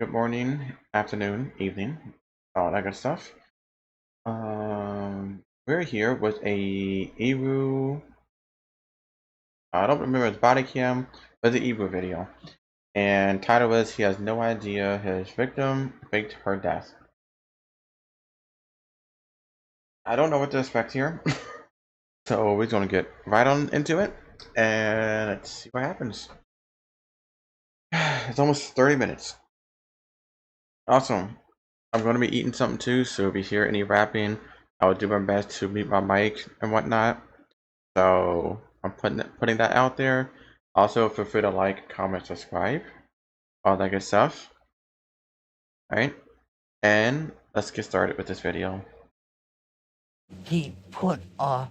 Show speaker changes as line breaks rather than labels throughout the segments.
Good morning, afternoon, evening, all that good stuff. We're here with a EWU. I don't remember his body cam, but the EWU video. And title is he has no idea his victim faked her death. I don't know what to expect here, so we're gonna get right on into it, and let's see what happens. It's almost 30 minutes. Awesome. I'm going to be eating something too, so if you hear any rapping, I will do my best to mute my mic and whatnot. So I'm putting that out there. Also, feel free to like, comment, subscribe, all that good stuff. All right, and let's get started with this video.
He put a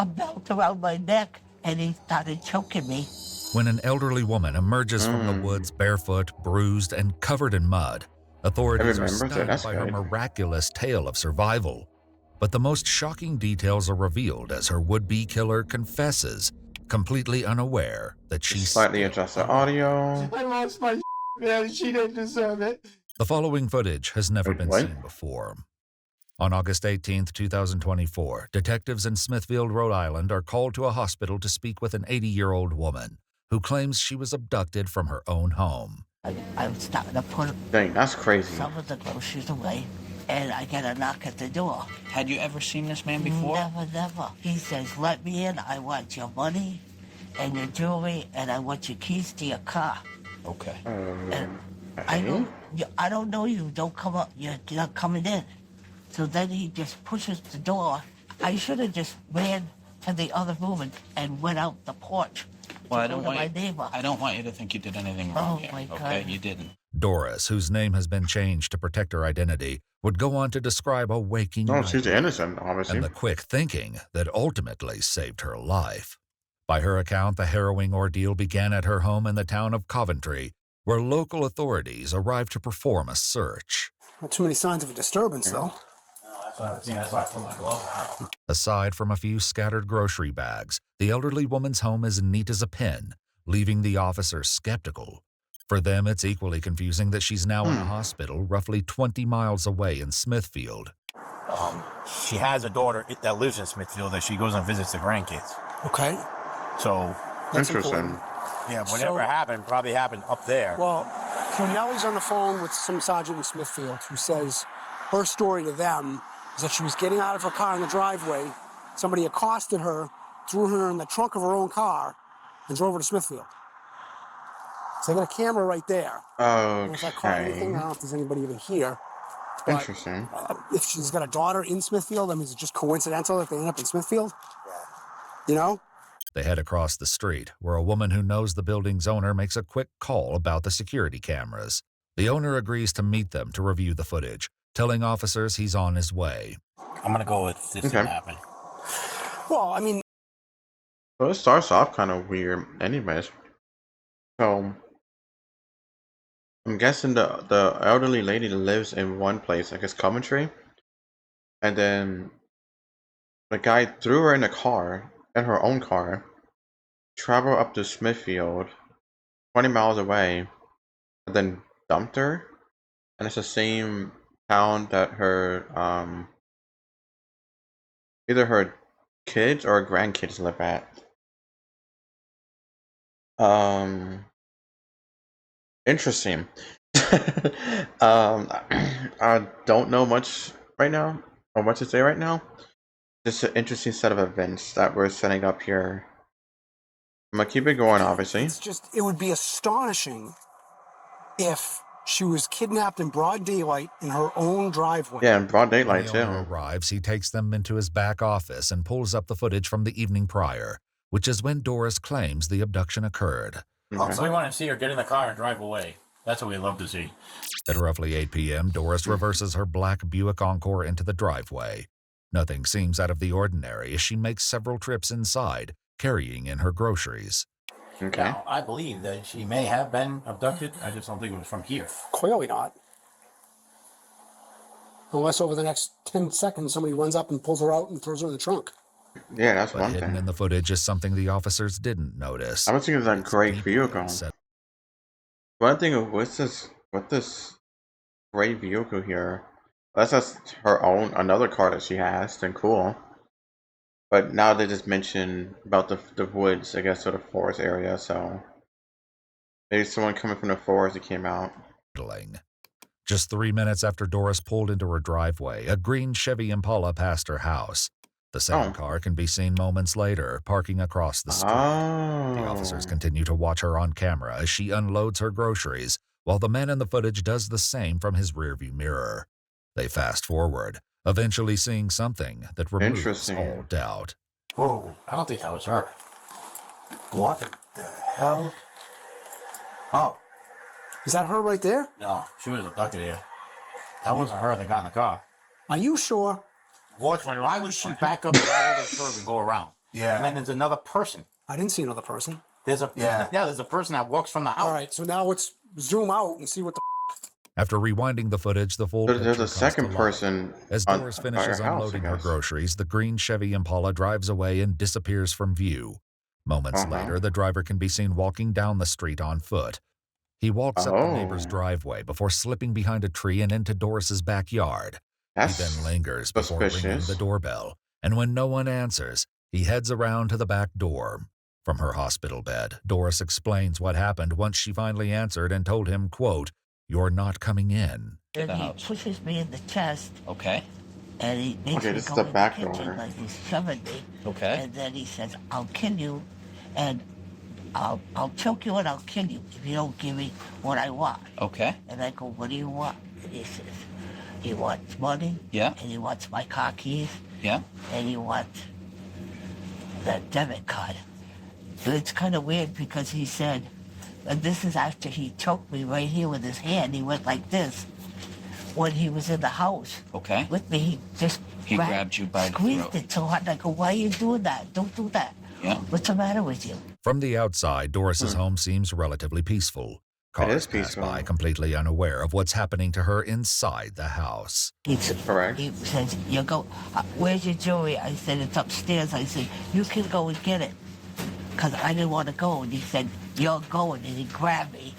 belt around my neck and he started choking me.
When an elderly woman emerges from the woods barefoot, bruised, and covered in mud, authorities are
remember, so
stunned
that's
by her
good.
miraculous tale of survival. But the most shocking details are revealed as her would-be killer confesses, completely unaware that she's
Slightly adjust the audio.
I lost my man. She didn't deserve it.
The following footage has never been
what?
seen before. On August 18, 2024, detectives in Smithfield, Rhode Island are called to a hospital to speak with an 80-year-old woman who claims she was abducted from her own home.
I was starting to put
Dang, that's crazy.
some of the groceries away and I get a knock at the door.
Had you ever seen this man before?
Never. He says, let me in. I want your money and your jewelry and I want your keys to your car.
Okay.
And I don't know you. Don't come up. You're not coming in. So then he just pushes the door. I should have just ran to the other room and went out the porch.
Well, I
to
don't
go to
want
my
you,
neighbor.
I don't want you to think you did anything wrong
Oh,
here.
my
Okay,
God.
you didn't.
Doris, whose name has been changed to protect her identity, would go on to describe a waking
Oh, she's
nightmare
innocent, obviously.
and the quick thinking that ultimately saved her life. By her account, the harrowing ordeal began at her home in the town of Coventry, where local authorities arrived to perform a search.
Not too many signs of a disturbance, though.
Aside from a few scattered grocery bags, the elderly woman's home is neat as a pin, leaving the officers skeptical. For them, it's equally confusing that she's now in a hospital roughly 20 miles away in Smithfield.
She has a daughter that lives in Smithfield that she goes and visits the grandkids.
Okay.
So,
That's
Interesting.
important.
yeah, whatever happened probably happened up there.
Well, Cornelia's on the phone with some sergeant in Smithfield who says her story to them is that she was getting out of her car in the driveway. Somebody accosted her, threw her in the trunk of her own car, and drove her to Smithfield. So they got a camera right there. I don't know if that caught anything. I don't know if there's anybody even here. But
Interesting.
if she's got a daughter in Smithfield, I mean, is it just coincidental that they end up in Smithfield? You know?
They head across the street, where a woman who knows the building's owner makes a quick call about the security cameras. The owner agrees to meet them to review the footage, telling officers he's on his way.
I'm gonna go with this didn't happen.
Well, I mean,
Well, it starts off kind of weird, anyways. So I'm guessing the elderly lady lives in one place, I guess Coventry, and then the guy threw her in a car, in her own car, traveled up to Smithfield, 20 miles away, and then dumped her. And it's the same town that her either her kids or grandkids live at. Interesting. I don't know much right now, or what to say right now. Just an interesting set of events that we're setting up here. I'm gonna keep it going, obviously.
it's just, it would be astonishing if she was kidnapped in broad daylight in her own driveway.
Yeah, in broad
When
daylight
the owner
too.
arrives, he takes them into his back office and pulls up the footage from the evening prior, which is when Doris claims the abduction occurred.
Okay.
So we want to see her get in the car and drive away. That's what we love to see.
At roughly 8 p.m., Doris reverses her black Buick Encore into the driveway. Nothing seems out of the ordinary as she makes several trips inside, carrying in her groceries.
Okay.
Now, I believe that she may have been abducted. I just don't think it was from here.
Clearly not. Unless over the next 10 seconds somebody runs up and pulls her out and throws her in the trunk.
Yeah, that's
But
one
hidden
thing.
in the footage is something the officers didn't notice.
I was thinking of that
It's
great
deeply
vehicle.
set-
One thing with this with this gray vehicle here. That's just her own another car that she has. Then cool. But now they just mention about the woods, I guess, or the forest area. So maybe someone coming from the forest that came out.
Just 3 minutes after Doris pulled into her driveway, a green Chevy Impala passed her house. The same
Oh.
car can be seen moments later, parking across the street. The officers
Oh.
continue to watch her on camera as she unloads her groceries, while the man in the footage does the same from his rearview mirror. They fast forward, eventually seeing something that removes
Interesting.
all doubt.
Whoa, I don't think that was her. What the hell? Oh,
Is that her right there?
no, she was abducted here. That wasn't her that got in the car.
Are you sure?
Why would she back up the curve and go around? Yeah. And then there's another person.
I didn't see another person.
There's a person that walks from the house.
All right, so now let's zoom out and see what the.
After rewinding the footage, the full picture
There's a
comes
second
to life.
person
As
on,
Doris
by
finishes
her house,
unloading
I
her
guess.
groceries, the green Chevy Impala drives away and disappears from view. Moments later, the driver can be seen walking down the street on foot. He walks up the neighbor's driveway before slipping behind a tree and into Doris's backyard.
That's
He then lingers before ringing
suspicious.
the doorbell, and when no one answers, he heads around to the back door. From her hospital bed, Doris explains what happened once she finally answered and told him, quote, "You're not coming in."
And
the
he
house.
pushes me in the chest,
Okay.
and he makes
Okay,
me
this is
go
the
in
back
the kitchen
door.
like he's shoving me.
Okay.
And then he says, "I'll kill you, and I'll choke you and I'll kill you if you don't give me what I want."
Okay.
And I go, "What do you want?" And he says, "He wants money.
Yeah.
And he wants my car keys.
Yeah.
And he wants the debit card." So it's kind of weird because he said, and this is after he choked me right here with his hand. He went like this when he was in the house
Okay.
with me. He just
He grabbed you by the
squeezed
throat.
it so hard. I go, "Why are you doing that? Don't do that.
Yeah.
What's the matter with you?"
From the outside, Doris's home seems relatively peaceful. Cars
is
pass
peaceful.
by completely unaware of what's happening to her inside the house.
Correct.
He says, "You go. Where's your jewelry?" I said, "It's upstairs." I said, "You can go and get it," because I didn't want to go. And he said, "You're going," and he grabbed me.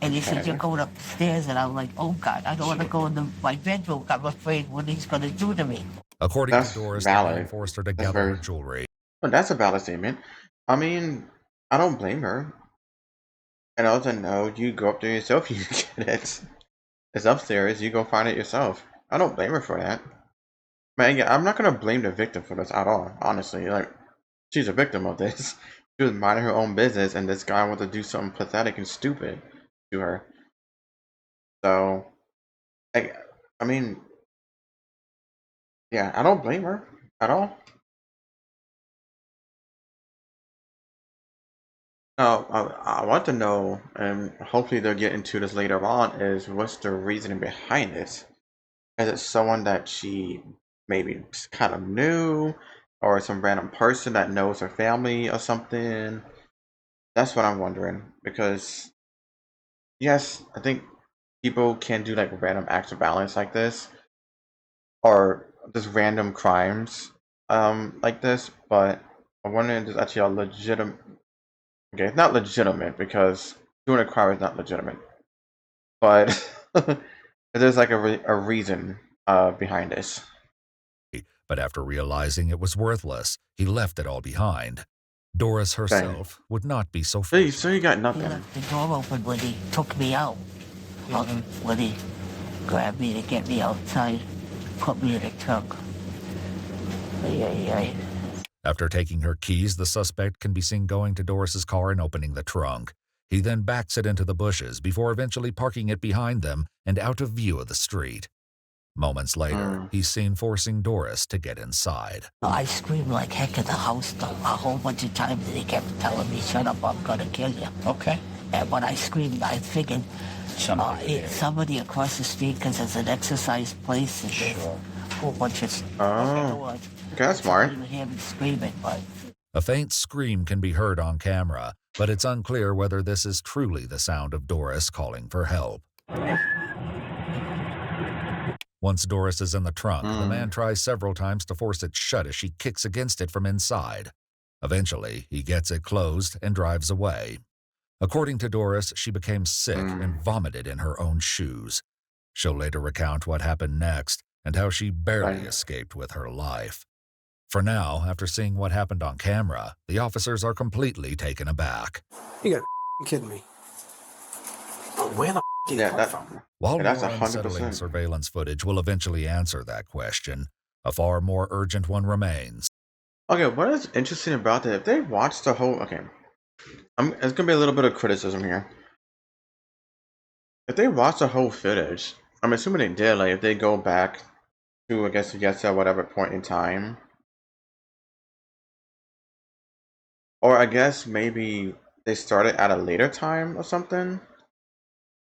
And he said,
Okay.
"You're going upstairs," and I'm like, "Oh God, I don't want to go in my bedroom. I'm afraid what he's going to do to me."
According
That's
to Doris, the man
valid.
forced her to
That's
gather her
very-
jewelry.
Well, that's a valid statement. I mean, I don't blame her. And also, no, you go up there yourself, you get it. It's upstairs, you go find it yourself. I don't blame her for that. Man, yeah, I'm not gonna blame the victim for this at all, honestly. Like, she's a victim of this. She was minding her own business, and this guy wanted to do something pathetic and stupid to her. So, I mean, yeah, I don't blame her at all. Now, I want to know, and hopefully they'll get into this later on, is what's the reasoning behind this? Is it someone that she maybe kind of knew, or some random person that knows her family or something? That's what I'm wondering. Because, yes, I think people can do like random acts of violence like this, or just random crimes like this, but I'm wondering if there's actually a legitimate. Okay, it's not legitimate because doing a crime is not legitimate, but there's like a reason behind this.
But after realizing it was worthless, he left it all behind. Doris herself would not be so
Hey,
fortunate.
so you got
He
nothing.
left the door open when he took me out. When he grabbed me to get me outside, put me in the trunk. Ay.
After taking her keys, the suspect can be seen going to Doris's car and opening the trunk. He then backs it into the bushes before eventually parking it behind them and out of view of the street. Moments later, he's seen forcing Doris to get inside.
I screamed like heck in the house a whole bunch of times, and he kept telling me, "Shut up, I'm gonna kill you."
Okay.
And when I screamed, I figured it's somebody across the street because it's an exercise place and there's a whole bunch of
Oh, okay, that's smart.
You hear me screaming, but
A faint scream can be heard on camera, but it's unclear whether this is truly the sound of Doris calling for help. Once Doris is in the trunk, the man tries several times to force it shut as she kicks against it from inside. Eventually, he gets it closed and drives away. According to Doris, she became sick and vomited in her own shoes. She'll later recount what happened next and how she barely
Right.
escaped with her life. For now, after seeing what happened on camera, the officers are completely taken aback.
You gotta kidding me. Where the did he
Yeah,
come
that.
from?
While
Yeah, that's
more unsettling
100%.
surveillance footage will eventually answer that question, a far more urgent one remains.
Okay, what is interesting about that? If they watch the whole, okay, it's gonna be a little bit of criticism here. If they watch the whole footage, I'm assuming they did. Like, if they go back to, I guess, at whatever point in time, or I guess maybe they started at a later time or something,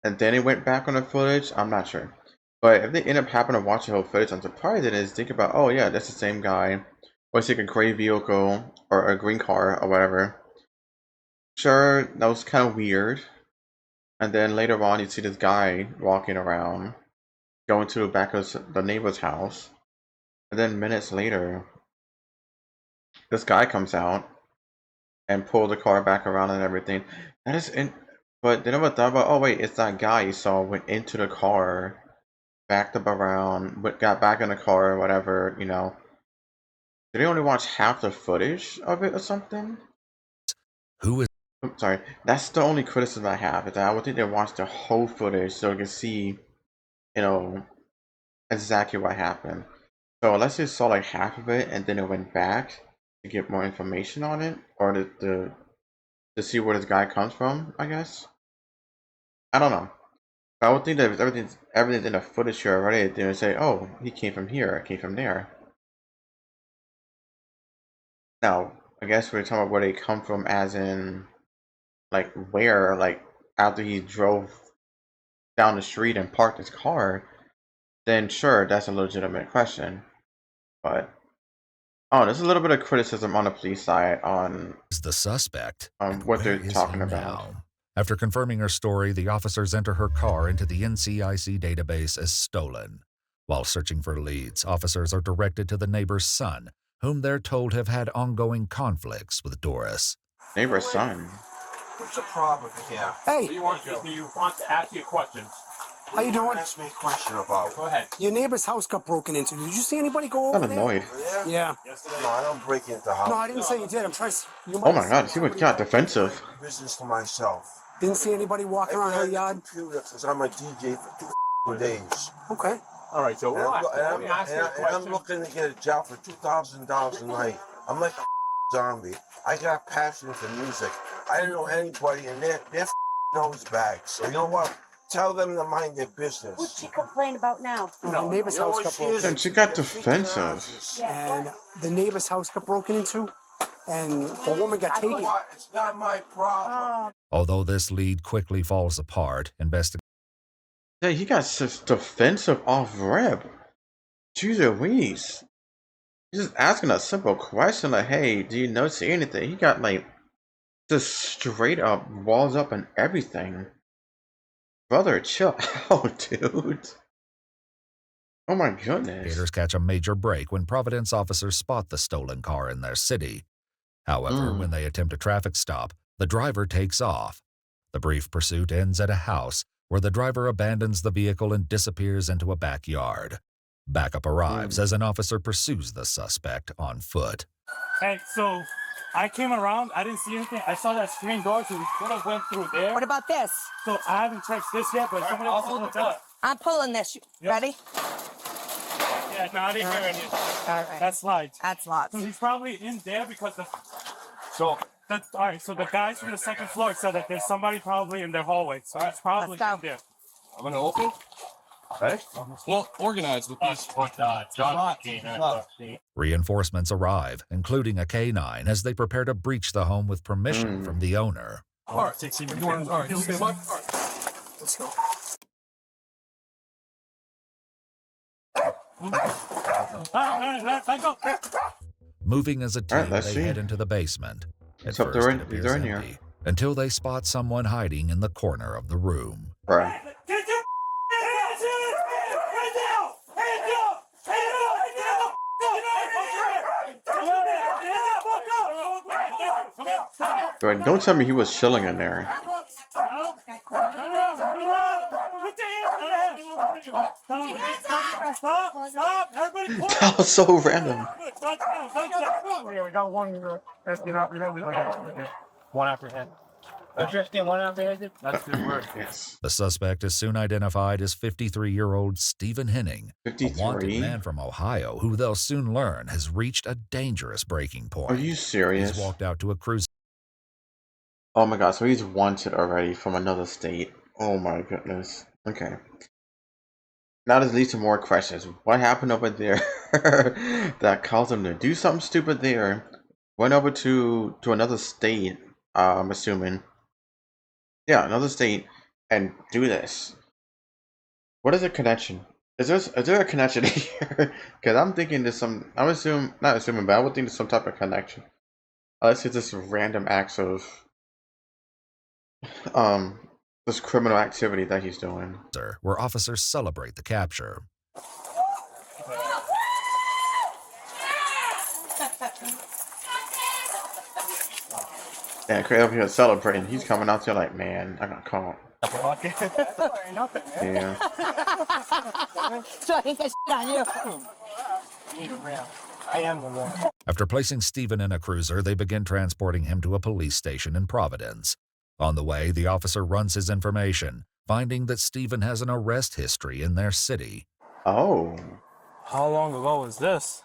and then it went back on the footage. I'm not sure, but if they end up happening to watch the whole footage, I'm surprised it is. Think about, oh yeah, that's the same guy, or it's like a gray vehicle or a green car or whatever. Sure, that was kind of weird. And then later on, you see this guy walking around, going to the back of the neighbor's house. And then minutes later, this guy comes out and pulls the car back around and everything. That is in. But they never thought about, oh wait, it's that guy you saw went into the car, backed up around, got back in the car or whatever, you know. Did they only watch half the footage of it or something?
Who is
I'm sorry, that's the only criticism I have. Is that I would think they watched the whole footage so they can see, you know, exactly what happened. So unless they saw like half of it and then it went back to get more information on it, or to see where this guy comes from, I guess. I don't know. I would think that if everything's in the footage here already, they would say, "Oh, he came from here, came from there." Now, I guess we're talking about where they come from, as in, like, where, like, after he drove down the street and parked his car, then sure, that's a legitimate question. But oh, there's a little bit of criticism on the police side on
the suspect, and
what
where
they're
is he
talking about.
now? After confirming her story, the officers enter her car into the NCIC database as stolen. While searching for leads, officers are directed to the neighbor's son, whom they're told have had ongoing conflicts with Doris.
Neighbor's son.
What's the problem here?
Hey,
You want to ask you questions?
how you doing?
Ask me a question about.
Go ahead.
Your neighbor's house got broken into. Did you see anybody go
I'm
over there?
annoyed.
Yeah?
Yeah.
No, I don't break into houses.
No, I didn't say you did. I'm trying to. You
Oh
might
my god, he would got defensive.
Business to myself.
Didn't see anybody walking around her
I've
yard.
computer because I'm a DJ for 2 days.
Okay.
All right, so
And
relax.
I'm,
Let me ask you a
and I'm
question.
looking to get a job for $2,000 a night. I'm like a zombie. I got a passion for music. I don't know anybody, and they're nose bags. So you know what? Tell them to mind their business.
What's she complain about now?
The neighbor's house got broken
And she got defensive.
and the neighbor's house got broken into, and the woman got taken.
It's not my problem.
Although this lead quickly falls apart, investigators
Yeah, he got defensive off rip. Jeez Louise. He's just asking a simple question like, hey, do you know see anything? He got like just straight up walls up and everything. Brother, chill out, dude. Oh my goodness.
catch a major break when Providence officers spot the stolen car in their city. However, when they attempt a traffic stop, the driver takes off. The brief pursuit ends at a house where the driver abandons the vehicle and disappears into a backyard. Backup arrives as an officer pursues the suspect on foot.
Hey, so I came around. I didn't see anything. I saw that screen door, so we could have went through there.
What about this?
So I haven't checked this yet, but somebody else will tell.
I'm pulling this. Ready?
Yeah, no, I didn't hear anything.
All right.
That's slides.
That's lots.
So he's probably in there because the. So that's all right. So the guys from the second floor said that there's somebody probably in their hallway. So it's probably
Let's
in
go.
there.
I'm gonna open. Okay. Well, organized with these.
Reinforcements arrive, including a K-9, as they prepare to breach the home with permission from the owner.
All right. Take some. All right. Okay, Mike. All right. Let's go.
Let go.
Moving as a team,
Alright, let's
they
see.
head into the basement. At
Except
first,
they're
it
in
appears
here.
empty, until they spot someone hiding in the corner of the room.
Bruh. Don't tell me he was chilling in there.
Stop! Everybody quiet!
That was so random.
We got one. One apprehended. One apprehended. That's good work.
Yes.
The suspect is soon identified as 53-year-old Stephen Henning, a wanted
53?
man from Ohio who they'll soon learn has reached a dangerous breaking
Are
point.
you
He's
serious?
walked out to a cruise.
Oh my god, so he's wanted already from another state. Oh my goodness. Okay. Now this leads to more questions. What happened over there that caused him to do something stupid there? Went over to another state, I'm assuming. Yeah, another state, and do this. What is the connection? Is there a connection here? Because I'm thinking there's some. I'm assuming, not assuming, but I would think there's some type of connection. Unless it's just random acts of um this criminal activity that he's doing.
Where officers celebrate the capture.
Yeah, Craig over here celebrating. He's coming out there like, man, I got caught. Yeah.
So I think that's on you.
I am the one.
After placing Stephen in a cruiser, they begin transporting him to a police station in Providence. On the way, the officer runs his information, finding that Stephen has an arrest history in their city.
Oh.
How long ago was this?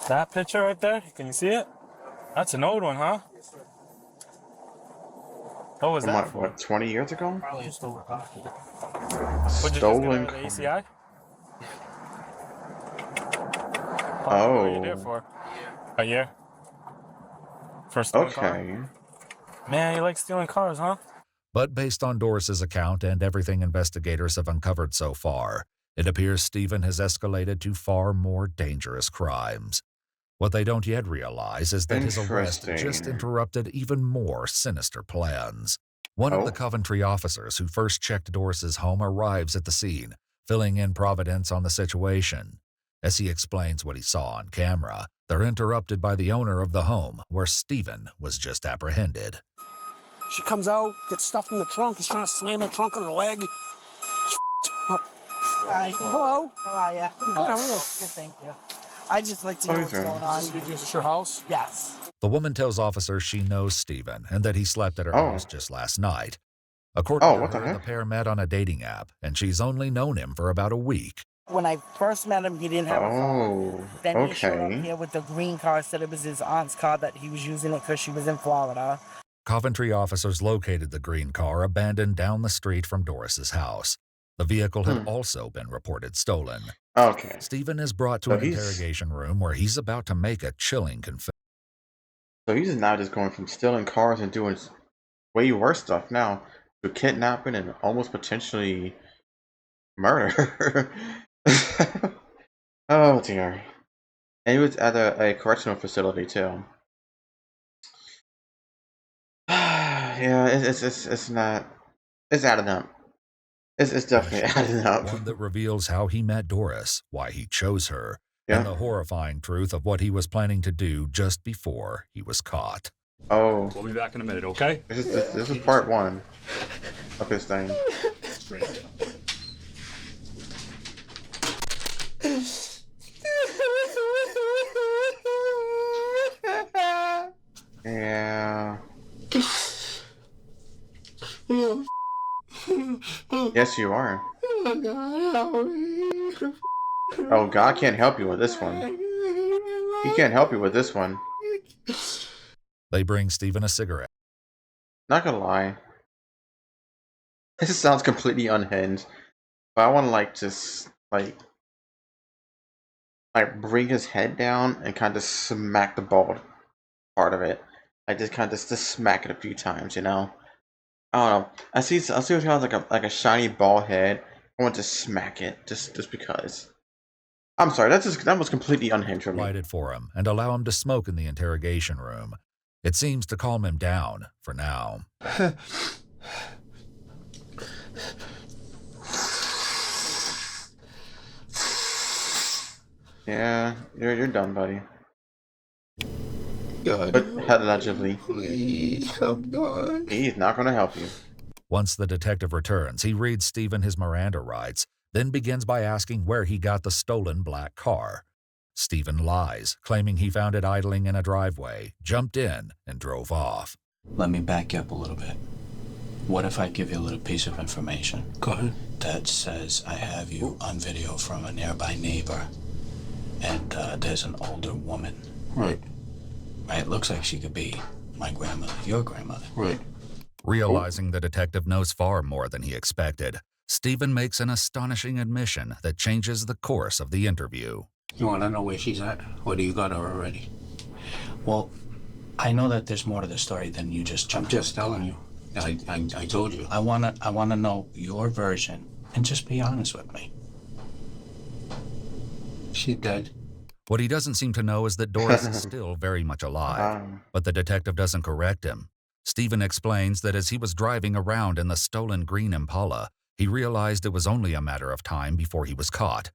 That picture right there? Can you see it? That's an old one, huh? What was
From
that
what, 20 years ago?
Probably a stolen car.
Stolen
The
car.
ACI?
Oh.
What are you there for? A year? For a stolen car?
Okay.
Man, you like stealing cars, huh?
But based on Doris's account and everything investigators have uncovered so far, it appears Stephen has escalated to far more dangerous crimes. What they don't yet realize is that his arrest just
Interesting.
interrupted even more sinister plans. One of the Coventry officers who first checked Doris's home arrives at the scene, filling in Providence on the situation. As he explains what he saw on camera, they're interrupted by the owner of the home, where Stephen was just apprehended.
She comes out, gets stuffed in the trunk. He's trying to slam the trunk on her leg.
Hi. Hello. How are you?
How are you?
Good, thank you. I just like to know what's going on.
Is this your house?
Yes.
The woman tells officers she knows Stephen and that he slept at her house just last night. According to
what the
her,
heck?
the pair met on a dating app, and she's only known him for about a week.
When I first met him, he didn't have a phone. Then he showed up
Okay.
here with the green car, said it was his aunt's car, that he was using it because she was in Florida.
Coventry officers located the green car abandoned down the street from Doris's house. The vehicle had also been reported stolen.
Okay.
Stephen is brought to
So
an interrogation room where he's about to make a chilling confession.
So he's now just going from stealing cars and doing way worse stuff now to kidnapping and almost potentially murder. Oh dear. And he was at a correctional facility too. Yeah, it's not. It's adding up. It's definitely adding up.
One that reveals how he met Doris, why he chose her, and the horrifying truth of what he was planning to do just before he was caught.
Oh.
We'll be back in a minute, okay?
This is part one of his thing. Yeah. Yes, you are. Oh, God can't help you with this one. He can't help you with this one.
They bring Stephen a cigarette.
Not gonna lie. This sounds completely unhinged. But I want to just bring his head down and kind of smack the bald part of it. I just kind of just smack it a few times, you know. I don't know. I see what sounds like a shiny bald head. I want to smack it just because. I'm sorry. That was completely unhinged for me.
Light it for him and allow him to smoke in the interrogation room. It seems to calm him down for now.
Yeah, you're done, buddy.
God,
But allegedly,
please, I'm done.
he's not gonna help you.
Once the detective returns, he reads Stephen his Miranda rights, then begins by asking where he got the stolen black car. Stephen lies, claiming he found it idling in a driveway, jumped in, and drove off.
Let me back you up a little bit. What if I give you a little piece of information?
Go ahead.
That says I have you on video from a nearby neighbor, and there's an older woman.
Right.
Right? Looks like she could be my grandmother, your grandmother.
Right.
Realizing the detective knows far more than he expected, Stephen makes an astonishing admission that changes the course of the interview.
You want to know where she's at? Or do you got her already?
Well, I know that there's more to the story than you just
I'm
jumped.
just telling you. I told you.
I wanna know your version, and just be honest with me.
She's dead.
What he doesn't seem to know is that Doris is still very much alive, but the detective doesn't correct him. Stephen explains that as he was driving around in the stolen green Impala, he realized it was only a matter of time before he was caught.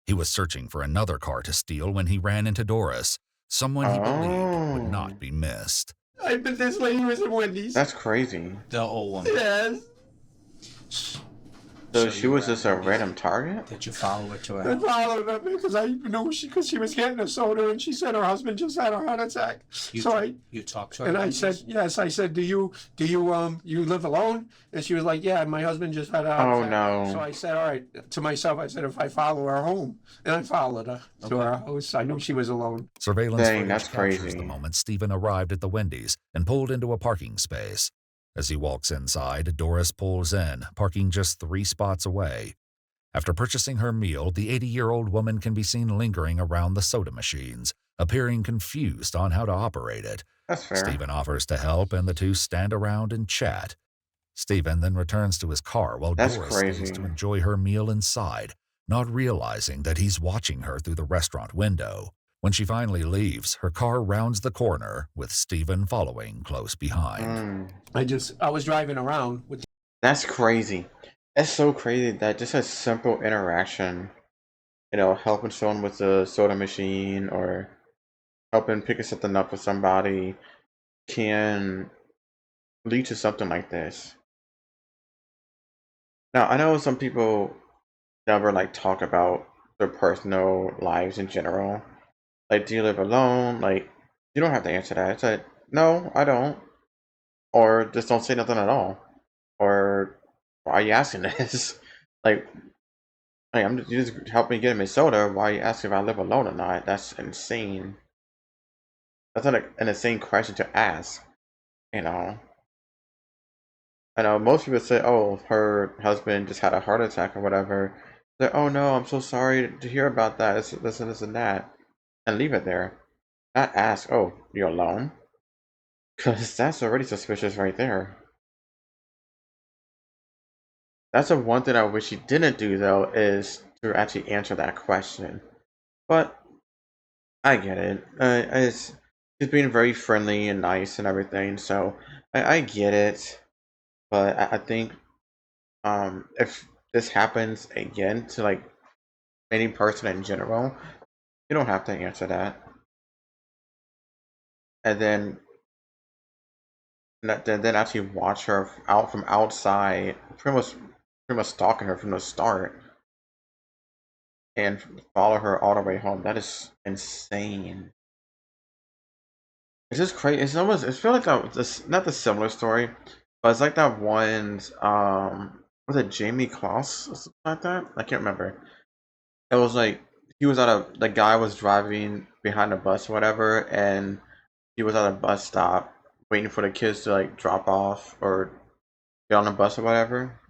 He was searching for another car to steal when he ran into Doris, someone he believed would not be missed.
But this lady was in Wendy's.
That's crazy.
The old woman.
Yes.
So she was just a random target?
Did you follow her to her
I
house?
followed her because I knew because she was getting a soda and she said her husband just had a heart attack.
You talked to her?
And I
about
said,
this?
yes. I said, do you live alone? And she was like, yeah, my husband just had a heart attack.
no.
So I said, all right, to myself, I said, if I follow her home, and I followed her to her house. I knew she was alone.
Surveillance
Dang,
footage
that's
captures
crazy.
the moment Stephen arrived at the Wendy's and pulled into a parking space. As he walks inside, Doris pulls in, parking just 3 spots away. After purchasing her meal, the 80-year-old woman can be seen lingering around the soda machines, appearing confused on how to operate it.
That's fair.
Stephen offers to help, and the two stand around and chat. Stephen then returns to his car while
That's
Doris stays
crazy.
to enjoy her meal inside, not realizing that he's watching her through the restaurant window. When she finally leaves, her car rounds the corner, with Stephen following close behind.
I was driving around with.
That's crazy. It's so crazy that just a simple interaction, helping someone with a soda machine or helping picking something up for somebody can lead to something like this. Now, I know some people never talk about their personal lives in general. Like, do you live alone? Like, you don't have to answer that. It's like, no, I don't. Or just don't say nothing at all. Or why are you asking this? like, you just help me get him a soda. Why are you asking if I live alone or not? That's insane. That's not an insane question to ask. I know most people say, "Oh, her husband just had a heart attack or whatever." They're, "Oh no, I'm so sorry to hear about that. This and that," and leave it there. Not ask, "Oh, you're alone," because that's already suspicious right there. That's the one thing I wish he didn't do, though, is to actually answer that question. But I get it. He's being very friendly and nice and everything, so I get it. But I think if this happens again to any person in general, you don't have to answer that. And then actually watch her out from outside, pretty much stalking her from the start, and follow her all the way home. That is insane. It's just crazy. It's almost. It feels like this, not the similar story, but it's like that one's. Was it Jamie Klaus or something like that? I can't remember. It was like he was the guy was driving behind a bus or whatever, and he was at a bus stop waiting for the kids to drop off or get on the bus or whatever.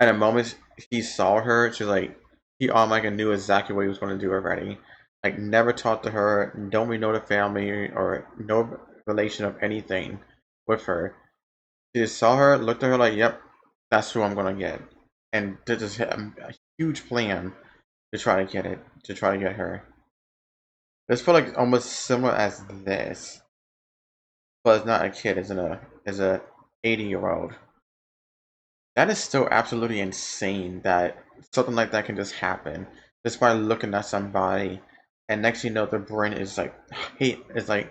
At the moment he saw her, he automatically knew exactly what he was going to do already. Never talked to her, don't we know the family or no relation of anything with her. He just saw her, looked at her like, yep, that's who I'm gonna get, and did this a huge plan to try to get her. This felt like almost similar as this, but it's not a kid, it's a 80-year-old. That is still absolutely insane that something like that can just happen just by looking at somebody, and next thing you know, their brain is not haywire.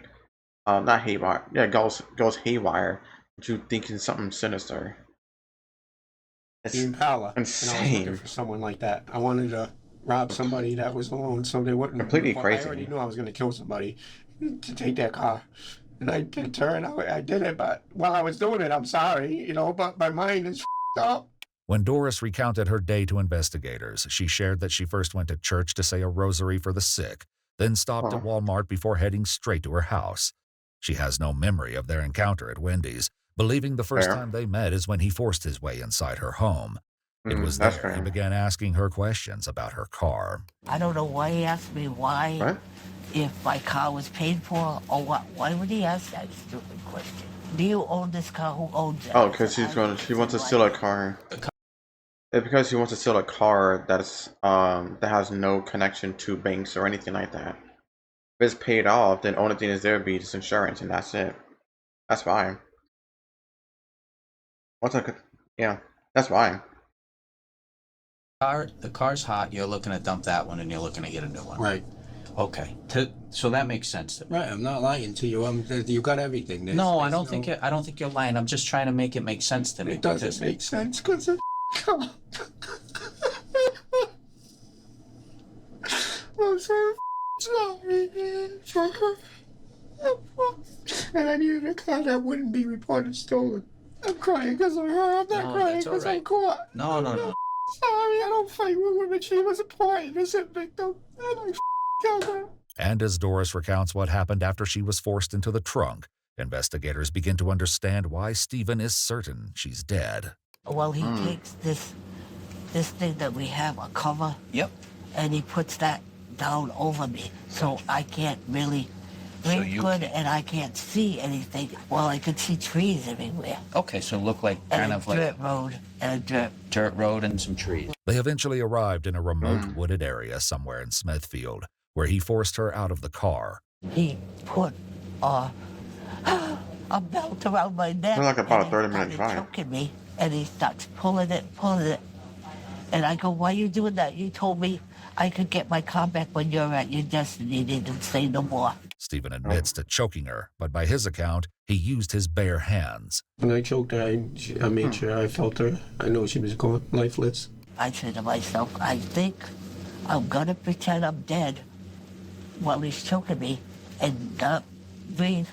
Yeah, goes haywire you thinking something sinister. It's
Impala, and I was looking
insane.
for someone like that. I wanted to rob somebody that was alone, so they wouldn't.
Completely
I
crazy.
already knew I was going to kill somebody to take their car, and I did turn. I did it, but while I was doing it, I'm sorry, you know. But my mind is up.
When Doris recounted her day to investigators, she shared that she first went to church to say a rosary for the sick, then stopped at Walmart before heading straight to her house. She has no memory of their encounter at Wendy's, believing the first time they met is when he forced his way inside her home. It was
That's
there he
fair.
began asking her questions about her car.
I don't know why he asked me why, if my car was paid for or what. Why would he ask that stupid question? Do you own this car? Who owns it?
Oh, because she wants to steal a car. It's because he wants to steal a car that's that has no connection to banks or anything like that. If it's paid off, then the only thing is there would be just insurance, and that's it. That's fine. Yeah, that's fine.
The car's hot. You're looking to dump that one, and you're looking to get a new one.
Right.
Okay. So that makes sense to me.
Right. I'm not lying to you. You got everything.
No, I don't think I don't think you're lying. I'm just trying to make it make sense to me.
It doesn't make sense because of. I'm so sorry. And I needed a car that wouldn't be reported stolen. I'm crying because of her. I'm not crying because I'm caught.
No.
Sorry, I don't fight with women. She was a poor innocent victim. And I killed her.
And as Doris recounts what happened after she was forced into the trunk, investigators begin to understand why Stephen is certain she's dead.
Well, he takes this thing that we have, a cover.
Yep.
And he puts that down over me, so I can't really breathe good, and I can't see anything. Well, I could see trees everywhere.
Okay, so look like kind of like
dirt road and a
dirt road and some trees.
They eventually arrived in a remote wooded area somewhere in Smithfield, where he forced her out of the car.
He put a belt around my neck.
It's like about a 30-minute drive.
Choking me, and he starts pulling it. And I go, why are you doing that? You told me I could get my car back when you're at your destiny. He didn't say no more.
Stephen admits to choking her, but by his account, he used his bare hands.
When I choked her, I made sure I felt her. I know she was going lifeless.
I said to myself, I think I'm going to pretend I'm dead while he's choking me and not breathe,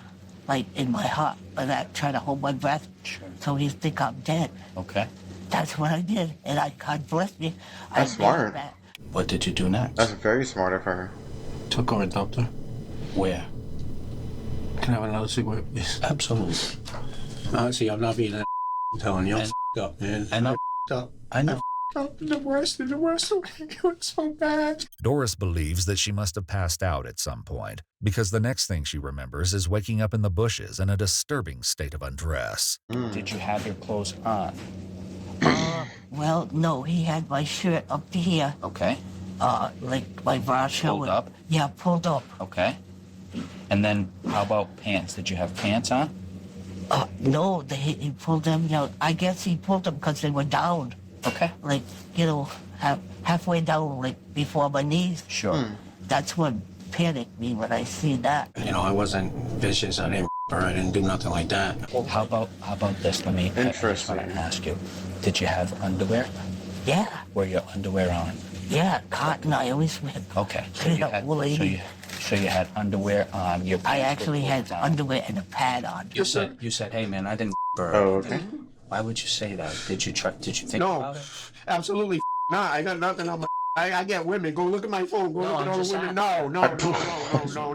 like in my heart, and I try to hold my breath so he think I'm dead.
Okay.
That's what I did, and God bless me.
That's smart.
What did you do next?
That's very smart of her.
Took her and dumped her.
Where?
Can I have another cigarette, please?
Absolutely.
See, I'm not being I'm telling you. I'm up, man.
I know.
Up.
I know.
The worst way. It was so bad.
Doris believes that she must have passed out at some point, because the next thing she remembers is waking up in the bushes in a disturbing state of undress.
Did you have your clothes on?
Well, no, he had my shirt up to here.
Okay.
Like my bra showing.
Pulled up?
Yeah, pulled up.
Okay. And then how about pants? Did you have pants on?
No, he pulled them down. I guess he pulled them because they were down.
Okay.
Like, halfway down, like before my knees.
Sure.
That's what panicked me when I see that.
You know, I wasn't vicious. I didn't her. I didn't do nothing like that.
How about this? Let me
Interesting.
ask you. Did you have underwear?
Yeah,
Were your underwear on?
yeah, cotton. I always wear.
Okay. So you had,
woolly.
so you had underwear on. Your
I
pants were
actually
pulled
had
down.
underwear and a pad on.
You said, hey man, I didn't her.
Oh, okay.
Why would you say that? Did you think
No,
about it?
absolutely not. I got nothing on my. I get women. Go look at my phone. Go
No,
look at
I'm
all the
just
women.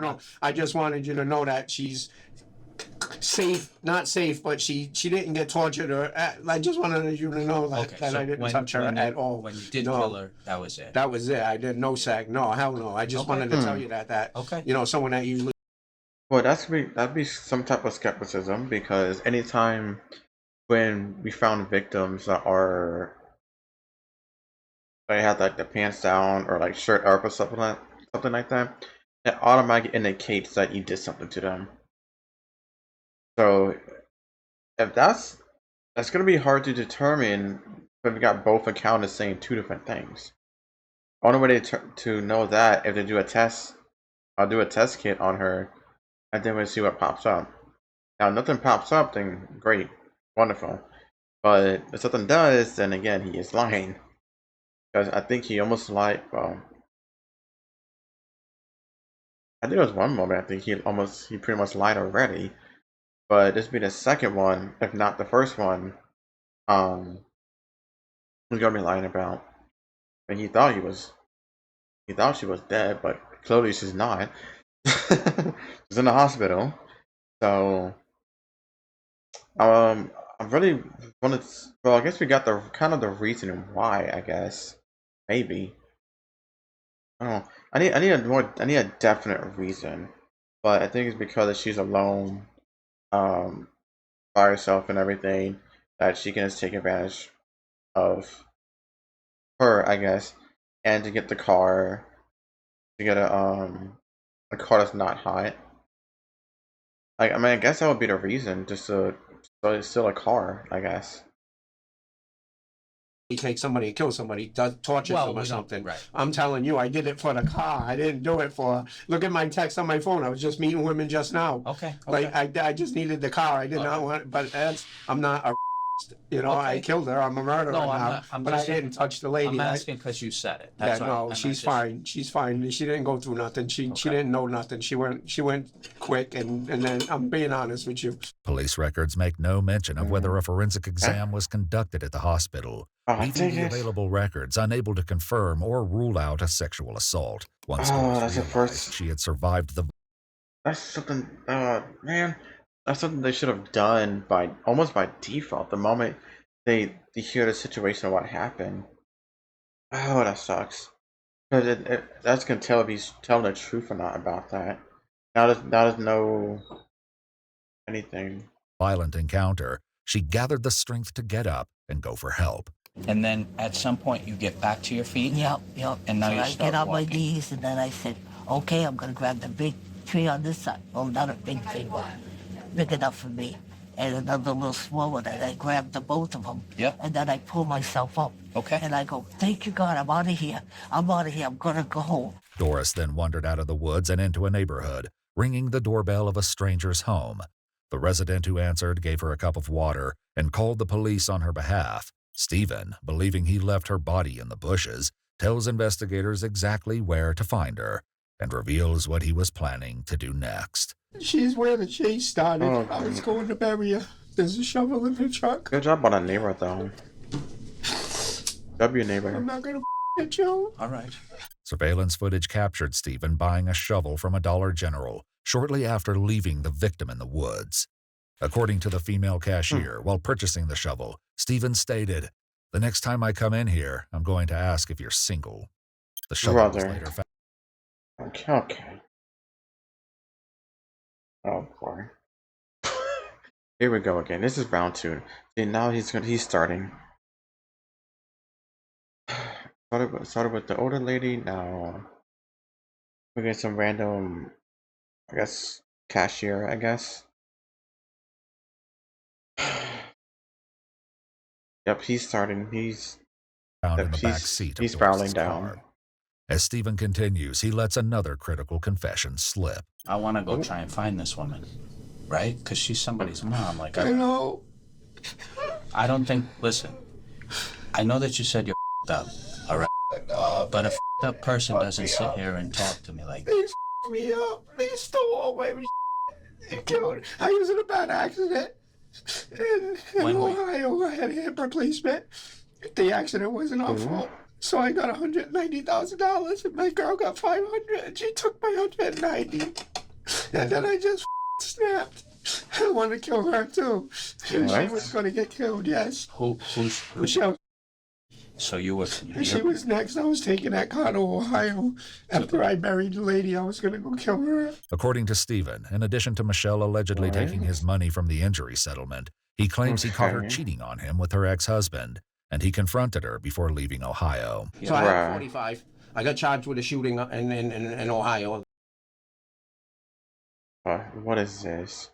No. I just wanted you to know that she's safe, not safe, but she didn't get tortured or. I just wanted you to know that,
Okay, so
I didn't
when-
touch her
when
at all.
When you did
No.
kill her, that was it.
That was it. I did no sack. No, hell no. I just
Okay.
wanted to tell you that
Okay.
you know, someone that usually.
Well, that'd be some type of skepticism, because anytime when we found victims that are they had like the pants down or like shirt up or something like that, it automatically indicates that you did something to them. So if that's gonna be hard to determine when we got both accounts saying two different things. Only way to know that if they do a test, I'll do a test kit on her, and then we'll see what pops up. Now, if nothing pops up, then great. wonderful. But if something does, then again, he is lying. Because I think he almost lied. Well, I think there was one moment I think he pretty much lied already. But this would be the second one, if not the first one. He's gonna be lying about. And he thought she was dead, but clearly she's not. She's in the hospital. So, I really wanted. Well, I guess we got the kind of the reason why. I guess maybe. I don't know. I need a definite reason, but I think it's because she's alone, um, by herself and everything, that she can just take advantage of her, I guess, and to get the car, to get a car that's not hot. Like, I mean, I guess that would be the reason, just to, so it's still a car, I guess.
He takes somebody and kills somebody, does torture them or something.
right.
I'm telling you, I did it for the car. I didn't do it for. Look at my text on my phone. I was just meeting women just now.
Okay.
Like I just needed the car. I did not want. But I'm not a. I killed her. I'm a murderer
No,
now.
I'm
but I
just
didn't touch the lady.
I'm asking because you said it.
Yeah,
That's
no,
why.
she's fine. She's fine. She didn't go through nothing. She didn't know nothing. She went quick, and then I'm being honest with you.
Police records make no mention of whether a forensic exam was conducted at the hospital, leaving the available records unable to confirm or rule out a sexual assault. Once police realized she had survived the.
That's something. Man, that's something they should have done by almost by default. The moment they hear the situation of what happened. Oh, that sucks. Because that's gonna tell if he's telling the truth or not about that. Now there's no anything.
Violent encounter, she gathered the strength to get up and go for help.
And then at some point you get back to your feet.
Yep.
And now
so
you
I
start
get on
walking.
my knees, and then I said, okay, I'm gonna grab the big tree on this side. Well, not a big tree, but big enough for me. And another little small one, and I grabbed the both of them.
Yeah.
And then I pull myself up.
Okay.
And I go, thank you, God, I'm out of here. I'm out of here. I'm gonna go home.
Doris then wandered out of the woods and into a neighborhood, ringing the doorbell of a stranger's home. The resident who answered gave her a cup of water and called the police on her behalf. Stephen, believing he left her body in the bushes, tells investigators exactly where to find her and reveals what he was planning to do next.
She's where the chase started.
Oh,
I was going to bury her. There's a shovel in the truck.
Good job on a neighbor though. W neighbor.
I'm not gonna get you.
All right.
Surveillance footage captured Stephen buying a shovel from a Dollar General shortly after leaving the victim in the woods. According to the female cashier, while purchasing the shovel, Stephen stated, "The next time I come in here, I'm going to ask if you're single." The shovel was later found.
Okay. Oh boy. Here we go again. This is round 2. See, now he's starting. Started with the older lady. Now we get some random, I guess, cashier. I guess. Yep, he's starting. He's
found in the back seat of
he's barreling
Doris's
down.
car. As Stephen continues, he lets another critical confession slip.
I want to go try and find this woman, right? Because she's somebody's mom. Like
I know.
I don't think. Listen, I know that you said you're up, all right. But a up person doesn't sit here and talk to me like.
They me up. They stole all my They killed. I was in a bad accident in Ohio. I had a hip replacement. The accident wasn't our fault. So I got $190,000 and my girl got $500 and she took my $190. And then I just snapped. I wanted to kill her too. She was going to get killed, yes.
Who's
Michelle.
So you were.
She was next. I was taking that car to Ohio. After I buried the lady, I was going to go kill her.
According to Stephen, in addition to Michelle allegedly taking his money from the injury settlement, he claims he caught her cheating on him with her ex-husband, and he confronted her before leaving Ohio.
So I had 45. I got charged with a shooting in Ohio.
What is this?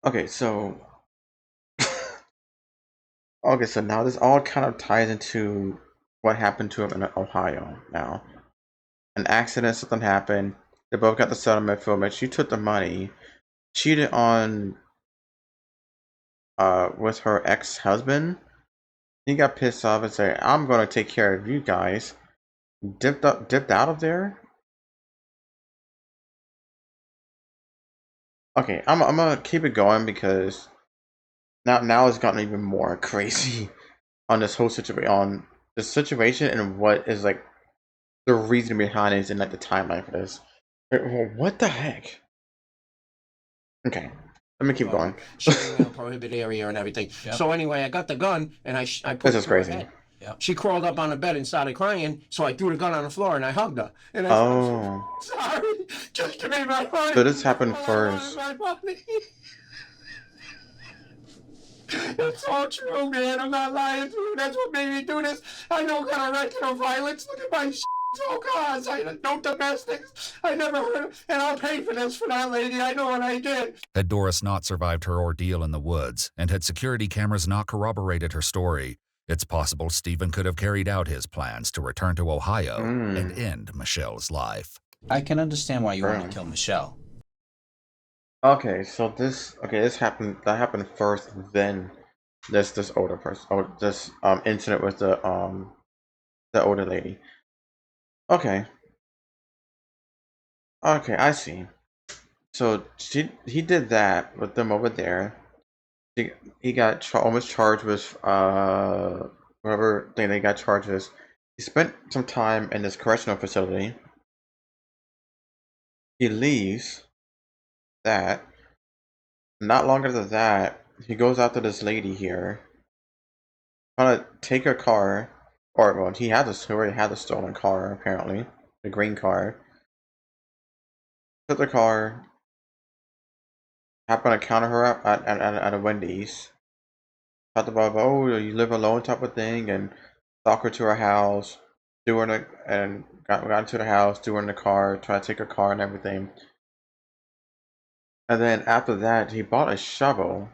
Okay, so now this all kind of ties into what happened to him in Ohio. Now, an accident, something happened. They both got the settlement from it. She took the money, cheated on with her ex-husband. He got pissed off and said, "I'm gonna take care of you guys." Dipped out of there. Okay, I'm gonna keep it going because now it's gotten even more crazy on this whole situation, on the situation, and what is like the reason behind it and like the timeline for this. What the heck? Okay, let me keep going.
Shooting in a prohibited area and everything.
Yep.
So anyway, I got the gun and I put
This
it
is
to her
crazy.
head.
Yep.
She crawled up on the bed and started crying, so I threw the gun on the floor and I hugged her. And I said,
Oh,
sorry, just give me my money.
so this happened
All I want is
first.
my money. It's all true, man. I'm not lying to you. That's what made me do this. I know kind of record of violence. Look at my shit. Oh, cars. I no domestics. I never heard of, and I'll pay for this for that lady. I know what I did.
Had Doris not survived her ordeal in the woods, and had security cameras not corroborated her story, it's possible Stephen could have carried out his plans to return to Ohio and end Michelle's life.
I can understand why you want to kill Michelle.
Okay, so this happened. That happened first. Then this older person. Oh, this incident with the older lady. Okay. Okay, I see. So he did that with them over there. He got almost charged with whatever thing they got charged with. He spent some time in this correctional facility. He leaves that. Not longer than that, he goes after this lady here, trying to take her car, or well, he already had the stolen car apparently, the green car. Took the car, happened to counter her up at a Wendy's. Talked about, oh, you live alone type of thing, and stalk her to her house, got into the house, threw her in the car, tried to take her car and everything. And then after that, he bought a shovel.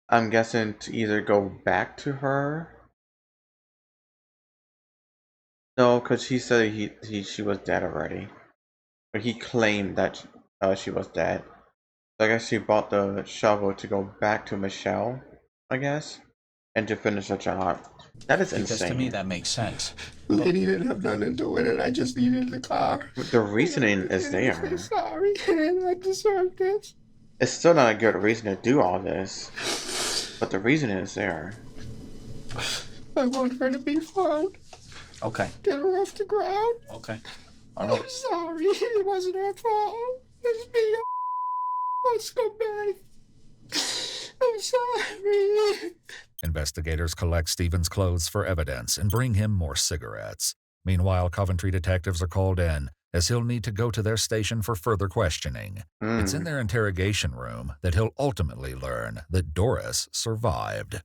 I'm guessing to either go back to her. No, because he said she was dead already, but he claimed that she was dead. So I guess he bought the shovel to go back to Michelle, I guess, and to finish the job. That is
Because
insane.
to me, that makes sense.
Lady didn't have nothing to do with it. I just needed the car.
The reasoning is there.
I'm sorry. I deserve this.
It's still not a good reason to do all this, but the reason is there.
I want her to be found.
Okay.
Get her off the ground.
Okay.
I'm sorry. It wasn't her fault. It's me. Let's go back. I'm sorry.
Investigators collect Stephen's clothes for evidence and bring him more cigarettes. Meanwhile, Coventry detectives are called in, as he'll need to go to their station for further questioning. It's in their interrogation room that he'll ultimately learn that Doris survived.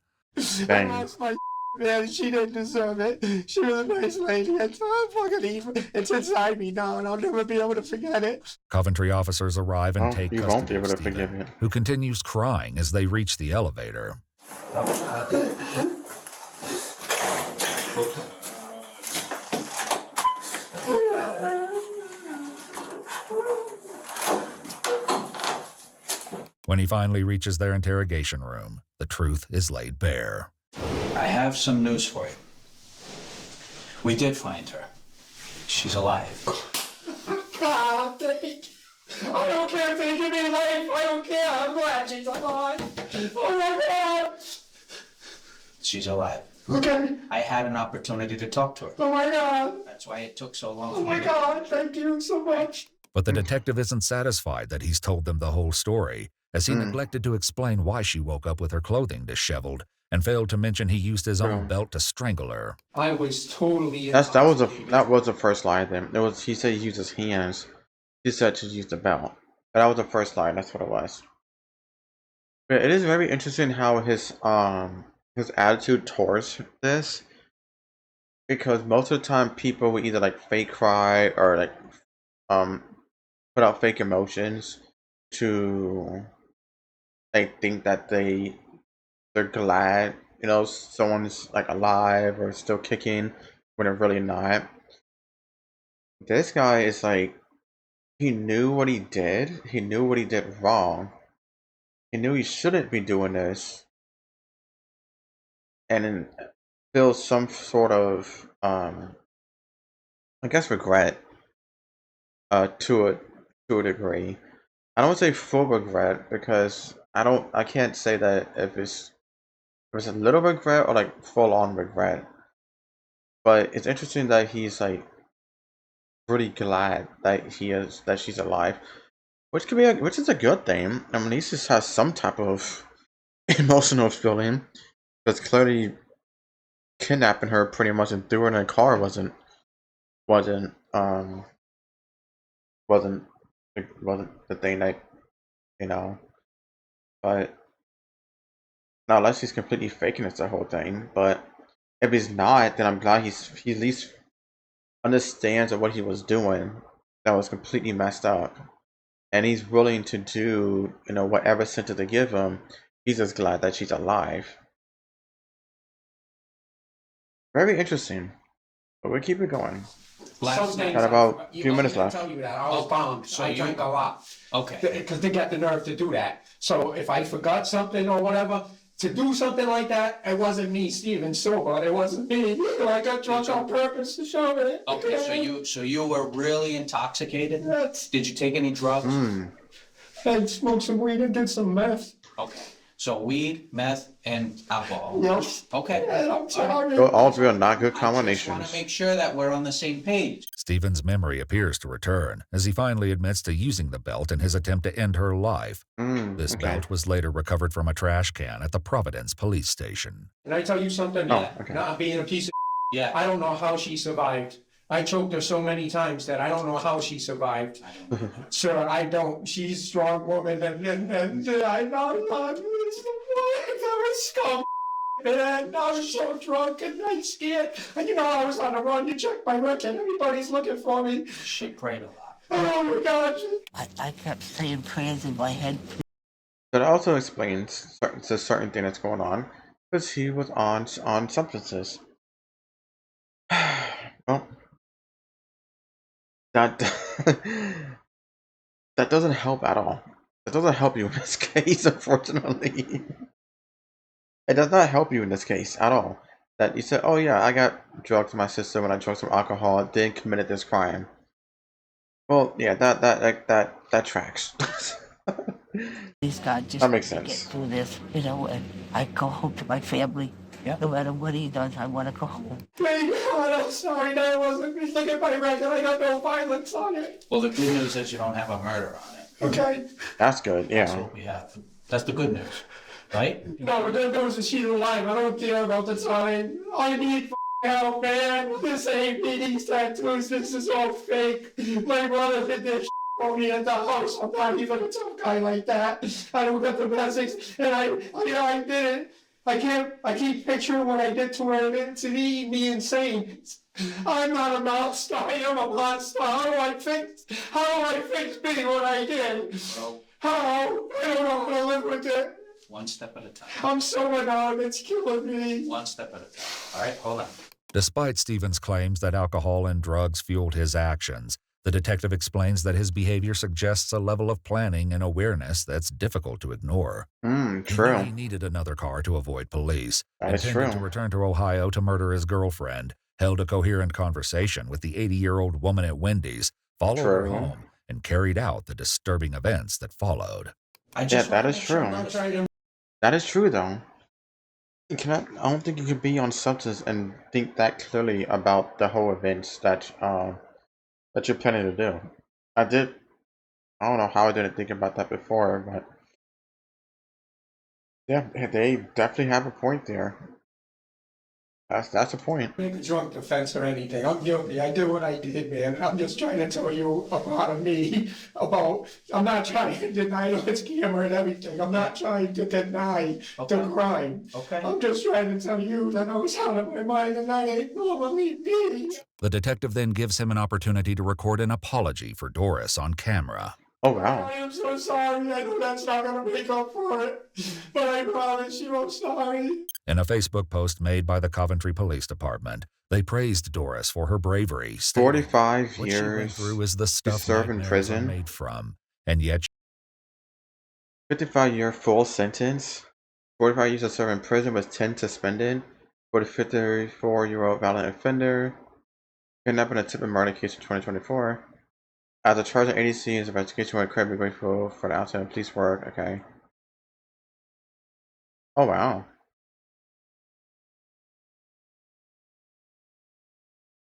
I lost my man. She didn't deserve it. She was a nice lady. It's fucking evil. It's inside me now, and I'll never be able to forget it.
Coventry officers arrive and take
you won't be
custody
able
of
to forgive
Stephen,
it.
who continues crying as they reach the elevator. When he finally reaches their interrogation room, the truth is laid bare.
I have some news for you. We did find her. She's alive.
God, thank you. I don't care if they give me life. I don't care. I'm glad she's alive. Oh my God.
She's alive.
Okay.
I had an opportunity to talk to her.
Oh my God.
That's why it took so long.
Oh my God. Thank you so much.
But the detective isn't satisfied that he's told them the whole story, as he neglected to explain why she woke up with her clothing disheveled and failed to mention he used his own belt to strangle her.
I was totally.
That was the first lie. Then he said he used his hands. He said to use the belt. But that was the first lie. That's what it was. But it is very interesting how his attitude towards this, because most of the time people will either like fake cry or like put out fake emotions to like think that they're glad, someone's like alive or still kicking when they're really not. This guy is like, he knew what he did. He knew what he did wrong. He knew he shouldn't be doing this, and then feels some sort of I guess regret to a degree. I don't say full regret because I can't say that if it's a little regret or like full on regret. But it's interesting that he's like pretty glad that she's alive, which which is a good thing. I mean, he just has some type of emotional feeling because clearly kidnapping her pretty much and threw her in a car wasn't um wasn't wasn't the thing that you know. But now unless he's completely faking it's the whole thing. But if he's not, then I'm glad he at least understands that what he was doing that was completely messed up, and he's willing to do whatever sentence they give him. He's just glad that she's alive. Very interesting. But we'll keep it going.
Some things
Got about a few minutes
I
left.
tell you that I was bombed, so I drink a lot.
Okay.
Because they got the nerve to do that. So if I forgot something or whatever, to do something like that, it wasn't me, Steven Silver. It wasn't me. I got drunk on purpose to show it.
Okay, so you were really intoxicated?
Yes.
Did you take any drugs?
And smoked some weed and did some meth.
Okay. So weed, meth, and alcohol.
Yes.
Okay.
And I'm sorry.
All three are not good
I just
combinations.
want to make sure that we're on the same page.
Stephen's memory appears to return as he finally admits to using the belt in his attempt to end her life. This
Okay.
belt was later recovered from a trash can at the Providence police station.
Can I tell you something?
Oh, okay.
Not being a piece of
Yeah.
I don't know how she survived. I choked her so many times that I don't know how she survived. Sir, I don't. She's a strong woman, and I'm not this scum. And I was so drunk and I'm scared. And I was on the run. You check my record. Everybody's looking for me.
She prayed a lot.
Oh my God.
I kept saying prayers in my head.
That also explains a certain thing that's going on because he was on substances. Well, that that doesn't help at all. It doesn't help you in this case, unfortunately. It does not help you in this case at all. That you said, "Oh yeah, I got drugs in my system and I drank some alcohol, then committed this crime." Well, yeah, that tracks.
Please God, just
That makes
to get
sense.
through this, and I go home to my family.
Yeah.
No matter what he does, I want to go home.
Thank God, I'm sorry that I wasn't. Look at my record. I got no violence on it.
Well, the good news is you don't have a murder on it.
Okay.
That's good.
That's
Yeah.
what we have. That's the good news, right?
No, but there goes the sheet of life. I don't care about the time. I need help, man. This ain't me. These tattoos. This is all fake. My brother did this for me at the house. I'm not even a tough guy like that. I don't got the basics, and I did it. I keep picturing what I did to her, and to me insane. I'm not a monster. I am a monster. How do I fix being what I did? How? I don't know how to live with it.
One step at a time.
I'm so numb. It's killing me.
One step at a time. All right, hold on.
Despite Stephen's claims that alcohol and drugs fueled his actions, the detective explains that his behavior suggests a level of planning and awareness that's difficult to ignore. He knew
True.
he needed another car to avoid police,
That is
intended
true.
to return to Ohio to murder his girlfriend, held a coherent conversation with the 80-year-old woman at Wendy's, followed her
True.
home, and carried out the disturbing events that followed.
I just
that
wanna
is
make sure
true.
I'm not trying to-
That is true, though. I don't think you can be on substance and think that clearly about the whole events that you're planning to do. I don't know how I didn't think about that before, but yeah, they definitely have a point there. That's a point.
Make a drunk defense or anything. I'm guilty. I did what I did, man. I'm just trying to tell you about me. I'm not trying to deny the camera and everything. I'm not trying to deny the crime.
Okay.
I'm just trying to tell you that I was out of my mind and I ain't normally me.
The detective then gives him an opportunity to record an apology for Doris on camera.
Oh wow.
I am so sorry. I know that's not going to make up for it, but I promise you I'm sorry.
In a Facebook post made by the Coventry Police Department, they praised Doris for her bravery, stating,
45
"What she went
years
through is the
to
stuff
serve in
nightmares are
prison.
made from, and yet
55-year full sentence. 45 years to serve in prison with 10 suspended. For the 54-year-old violent offender. Kidnapping a tip and murder case in 2024. As a charge in ADC is investigation, we're incredibly grateful for the outstanding police work. Okay. Oh wow.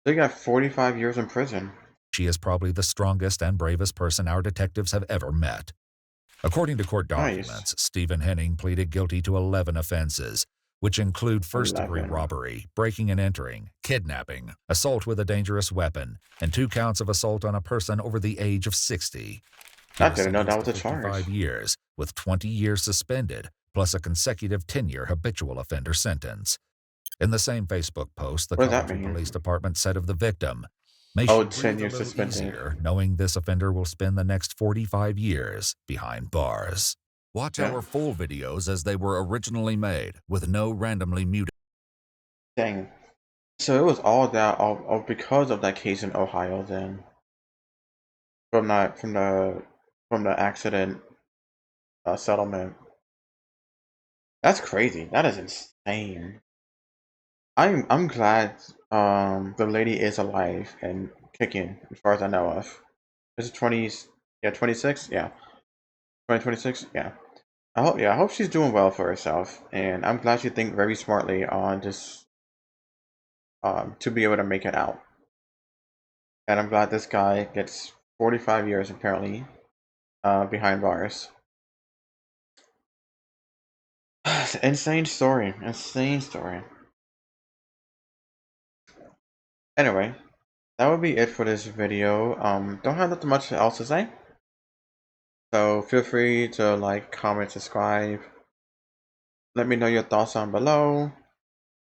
They got 45 years in prison.
she is probably the strongest and bravest person our detectives have ever met." According to court
Nice.
documents, Stephen Henning pleaded guilty to 11 offenses, which include first-degree
11.
robbery, breaking and entering, kidnapping, assault with a dangerous weapon, and 2 counts of assault on a person over the age of 60. He
I
was
didn't know that
sentenced
was
to
a charge.
55 years, with 20 years suspended, plus a consecutive 10-year habitual offender sentence. In the same Facebook post, the
What does that
Coventry
mean?
Police Department said of the victim, "May
Oh,
she
10
breathe a
years
little
suspended.
easier, knowing this offender will spend the next 45 years behind bars." Watch
Yeah.
our full videos as they were originally made, with no randomly muted.
Dang. So it was all that all because of that case in Ohio then. From the accident settlement. That's crazy. That is insane. I'm glad the lady is alive and kicking as far as I know of. Is it 20s? Yeah, 26? Yeah. 2026? Yeah. I hope she's doing well for herself, and I'm glad she think very smartly on just to be able to make it out. And I'm glad this guy gets 45 years apparently behind bars. Insane story. Insane story. Anyway, that would be it for this video. Don't have nothing much else to say. So feel free to like, comment, subscribe. Let me know your thoughts down below.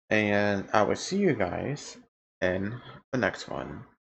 And I will see you guys in the next one.